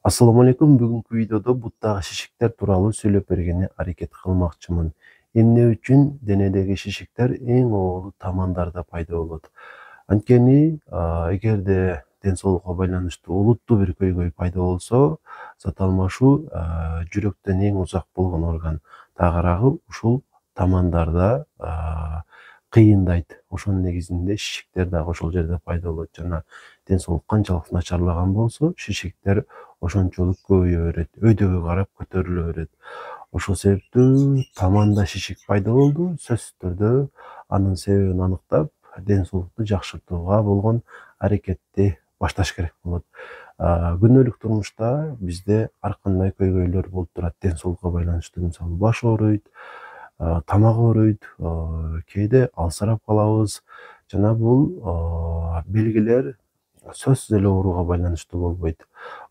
Assalamu алейкум. Бүгүнкү видеодо буттагы шишиктер тууралуу сүйлөп бергени аракет кылмакчымын. Эмне үчүн денедеги шишиктер эң оолу тамандарда пайда болот? Анткени эгерде ден соолукка байланыштуу олуттуу бир көйгөй пайда болсо, зат алмашуу жүрөктөн эң узак болгон орган тагыраагы ушул тамандарда кыйындайт. Ошонун негизинде шишиктер дагы ошол жерде пайда болот жана ден соолук канчалык начарлаган болсо, шишиктер ошончолук көбөйө берет, өйдөгө карап көтөрүлө берет. Ошол себептүү таманда шишик пайда болду. Сөзсүз түрдө анын себебин аныктап, ден соолукту жакшыртууга болгон аракетти башташ керек болот. Күнөлүк турмушта бизде ар кандай көйгөйлөр болуп турат ден соолукка байланыштуу. Мисалы, баш ооруйт, тамак ооруйт, кээде алсырап калабыз. Жана бул белгилер сөзсүз эле ооруга байланыштуу болбойт.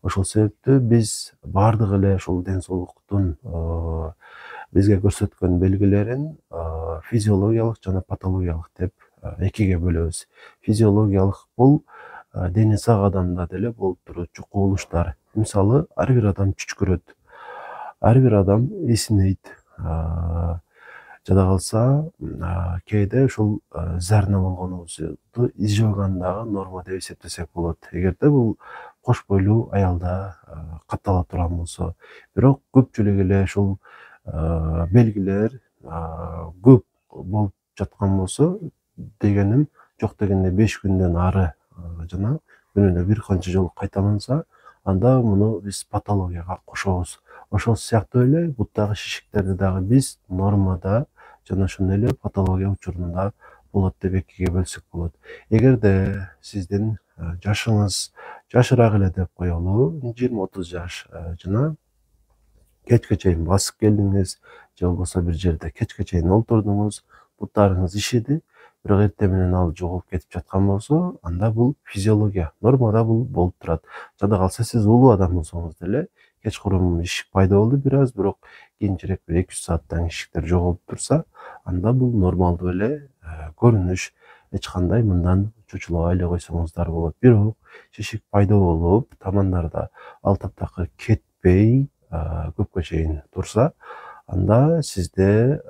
Ошол себептүү биз бардык эле ушул ден соолуктун бизге көрсөткөн белгилерин физиологиялык жана патологиялык деп экиге бөлөбүз. Физиологиялык бул дени сак адамда деле болуп туручу кубулуштар. Мисалы, ар бир адам чүчкүрөт, ар бир адам эсинейт. Жада калса, кээде ушул зарна болгонубузду изжоган дагы норма деп эсептесек болот. Эгерде бул кош бойлуу аялда каттала турган болсо. Бирок көпчүлүк эле ушул белгилер көп болуп жаткан болсо, дегеним жок дегенде 5 күндөн ары жана күнүнө бир канча жолу кайталанса, анда муну биз патологияга кошобуз. Ошол сыяктуу эле буттагы шишиктерди дагы биз нормада жана ошондой эле патология учурунда болот деп экиге бөлсөк болот. Эгерде сиздин жашыңыз жашыраак эле деп коелу, 20-30 жаш жана кечке чейин басып келдиңиз, же болбосо бир жерде кечке чейин олтурдуңуз, буттарыңыз ишиди, бирок эртең менен ал жоголуп кетип жаткан болсо, анда бул физиология. Нормада бул болуп турат. Жада калса, сиз улуу адам болсоңуз деле, кечкурун ишик пайда болду бир аз, бирок кийинчерээк бир 2-3 сааттан шишиктер жоголуп турса, анда бул нормалдуу эле көрүнүш. Эч кандай мындан чучулабай эле койсоңуздар болот. Бирок шишик пайда болуп, тамандарда ал таптакыр кетпей, көпкө чейин турса, анда сизде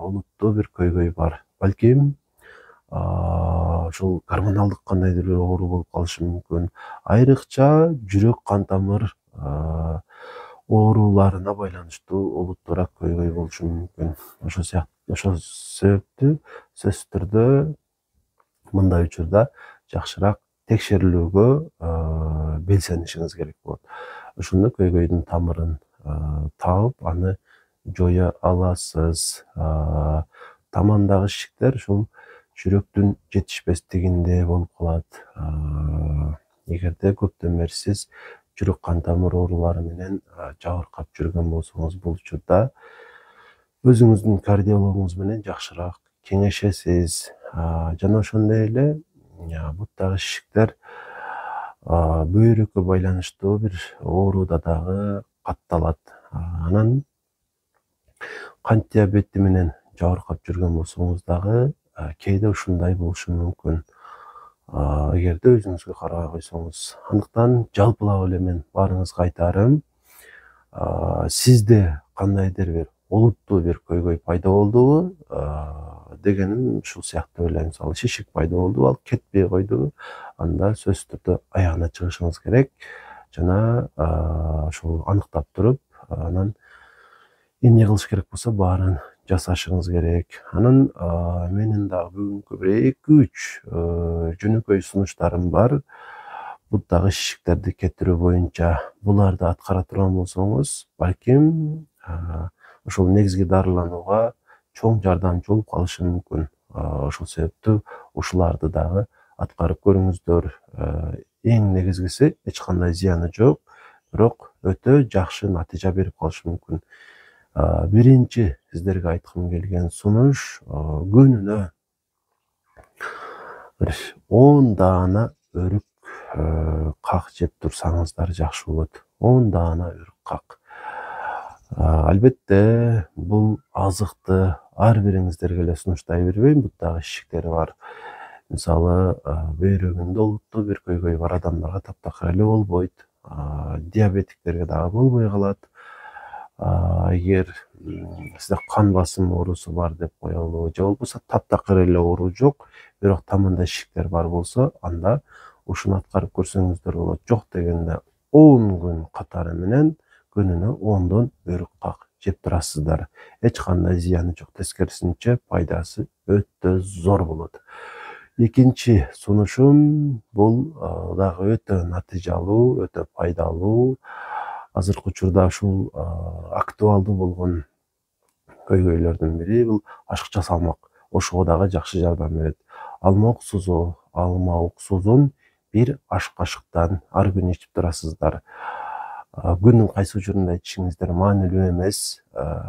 олуттуу бир көйгөй бар. Балким ушул гормоналдык кандайдыр бир оору болуп калышы мүмкүн. Айрыкча жүрөк кан тамыр ооруларына байланыштуу олуттуураак көйгөй болушу мүмкүн. Ошол себептүү сөзсүз түрдө мындай учурда жакшыраак текшерилүүгө белсенишиңиз керек болот. Ошондо көйгөйдүн тамырын таап, аны жоя аласыз. Тамандагы шишиктер ушул жүрөктүн жетишпестигинде болуп калат. Эгерде көптөн бери сиз жүрөк кан тамыр оорулары менен жабыркап жүргөн болсоңуз, бул учурда өзүңүздүн кардиологуңуз менен жакшыраак кеңешесиз. Жана ошондой эле буттагы шишиктер бөйрөккө байланыштуу бир ооруда дагы катталат. Анан кант диабети менен жабыркап жүргөн болсоңуз дагы кээде ушундай болушу мүмкүн. Эгерде өзүңүзгө карабай койсоңуз. Андыктан жалпылап эле мен баарыңызга айтарым, сизде кандайдыр бир олуттуу бир көйгөй пайда болдубу, дегеним ушул сыяктуу эле. Мисалы, шишик пайда болду, ал кетпей койду, анда сөзсүз түрдө аягына чыгышыңыз керек жана ошол аныктап туруп, анан эмне кылыш керек болсо баарын жасашыңыз керек. Анан менин дагы бүгүнкү бир 2-3 жөнөкөй сунуштарым бар. Буттагы шишиктерди кетирүү боюнча буларды аткара турган болсоңуз, балким ошол негизги дарыланууга чоң жардамчы болуп калышы мүмкүн. Ошол себептүү ушуларды дагы аткарып көрүңүздөр. Эң негизгиси эч кандай зыяны жок, бирок өтө жакшы натыйжа берип калышы мүмкүн. Биринчи сиздерге айткым келген сунуш, күнүнө бир 10 даана өрүк как жеп турсаңыздар жакшы болот. 10 даана өрүк как. Албетте, бул азыкты ар бириңиздерге эле сунуштай бербейм. Буттагы шишиктери бар. Мисалы, бөйрөгүндө олуттуу бир көйгөй бар адамдарга таптакыр эле болбойт. диабетиктерге дагы болбой калат. Эгер сизде кан басым оорусу бар деп коелу, же болбосо таптакыр эле оору жок, бирок таманда шишиктер бар болсо, анда ушуну аткарып көрсөңүздөр болот. Жок дегенде 10 күн катары менен күнүнө 10дон өрүк как жеп турасыздар. Эч кандай зыяны жок, тескерисинче пайдасы өтө зор болот. Экинчи сунушум бул дагы өтө натыйжалуу, өтө пайдалуу. Азыркы учурда ушул актуалдуу болгон көйгөйлөрдүн бири бул ашыкча салмак. Ошого дагы жакшы жардам берет. Алма уксузун 1 аш кашыктан ар күнү ичип турасыздар. Күндүн кайсы учурунда ичишиңиздер маанилүү эмес.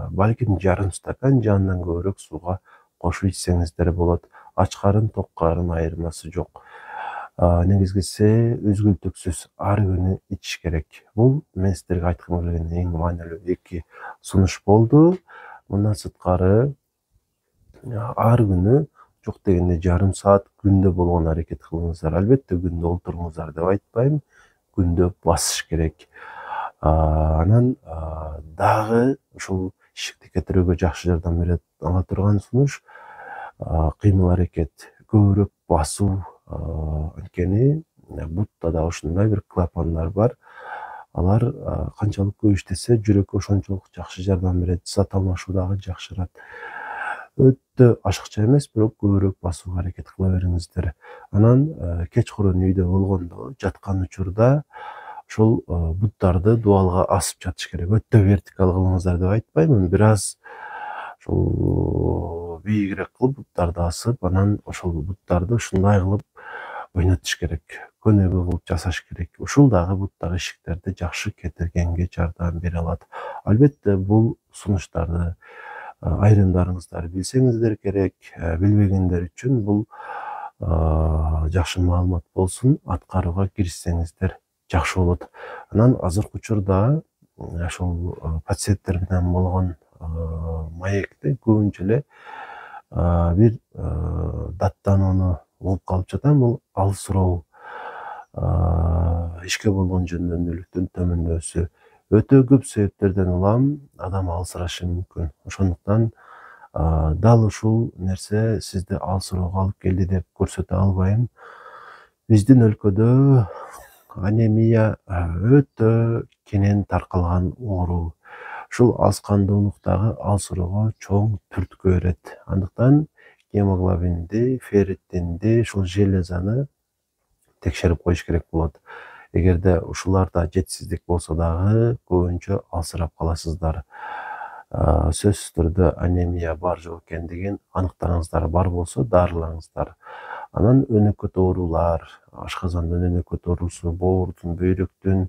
Балким жарым стакан же андан көбүрөөк сууга кошуп ичсеңиздер болот. Ач карын, ток карын айырмасы жок. Негизгиси үзгүлтүксүз ар күнү ичиш керек. Бул мен сиздерге айткым келген эң маанилүү 2 сунуш болду. Мындан сырткары ар күнү жок дегенде жарым саат күндө болгон аракет кылыңыздар. Албетте күндө олтуруңуздар деп айтпайм. Күндө басыш керек. Анан дагы ушул шишикти кетирүүгө жакшы жардам бере ала турган сунуш кыймыл аракет, көбүрөөк басуу. Анткени бутта да ушундай бир клапандар бар. Алар канчалык көп иштесе, жүрөккө ошончолук жакшы жардам берет. Зат алмашуу дагы жакшырат. Өтө ашыкча эмес, бирок көбүрөөк басууга аракет кыла бериңиздер. Анан кечкурун үйдө болгондо, жаткан учурда ушул буттарды дубалга асып жатыш керек. Өтө вертикал кылыңыздар деп айтпайм, бир аз ушул бийигирээк кылып буттарды асып, анан ошол буттарды ушундай кылып ойнотуш керек. Көнөгө кылып жасаш керек. Ушул дагы буттагы шишиктерди жакшы кетиргенге жардам бере алат. Албетте бул сунуштарды айрымдарыңыздар билсеңиздер керек. Билбегендер үчүн бул жакшы маалымат болсун, аткарууга киришсеңиздер жакшы болот. Анан азыркы учурда ошол пациенттер менен болгон маекти көбүнчө эле бир даттанууну угуп калып жатам. Бул алсыроо, ишке болгон жөндөмдүүлүктүн төмөндөшү. Өтө көп себептерден улам адам алсырашы мүмкүн. Ошондуктан дал ушул нерсе сизди алсыроого алып келди деп көрсөтө албайм. Биздин өлкөдө анемия өтө кенен таркалган оору. Ушул аз кандуулуктагы алсыроого чоң түрткү берет. Андыктан гемоглобинди, ферритинди, ушул железаны текшерип коюш керек болот. Эгерде ушуларда жетишсиздик болсо дагы көбүнчө алсырап каласыздар. Сөзсүз түрдө анемия бар жок экендигин аныктаңыздар, бар болсо дарылаңыздар. Анан өнөкөт оорулар, ашказандын өнөкөт оорусу, боордун, бөйрөктүн,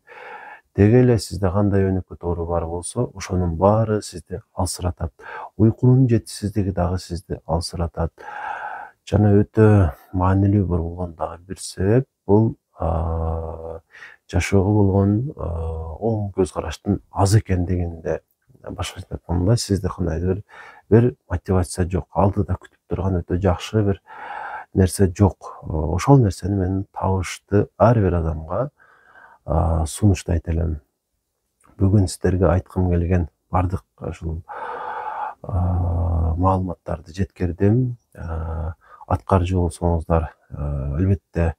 деги эле сизде кандай өнөкөт оору бар болсо, ошонун баары сизди алсыратат. Уйкунун жетишсиздиги дагы сизди алсыратат. Жана өтө маанилүү болгон дагы бир себеп бул жашоого болгон оң көз караштын аз экендигинде. Башкача айтканда, сизде кандайдыр бир мотивация жок, алдыда күтүп турган өтө жакшы бир нерсе жок. Ошол нерсени мен табышты ар бир адамга сунуштайт элем. Бүгүн сиздерге айткым келген бардык ушул маалыматтарды жеткирдим. Аткарчу болсоңуздар, албетте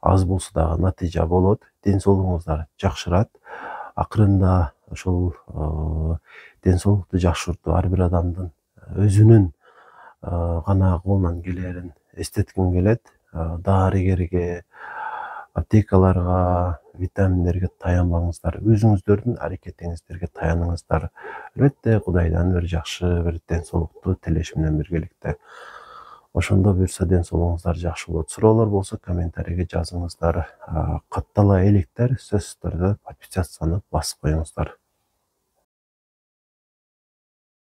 аз болсо дагы натыйжа болот. Ден соолугуңуздар жакшырат. Акырында ошол ден соолукту жакшыртуу ар бир адамдын өзүнүн гана колунан келерин эстетким келет. Дарыгерге, аптекаларга, витаминдерге таянбаңыздар. Өзүңүздөрдүн аракетиңиздерге таяныңыздар. Албетте Кудайдан бир жакшы бир ден соолукту телешим менен биргеликте. Ошондо буюрса ден соолугуңуздар жакшы болот. Суроолор болсо комментарийге жазыңыздар. Каттала электер, сөзсүз түрдө подписаться басып коюңуздар.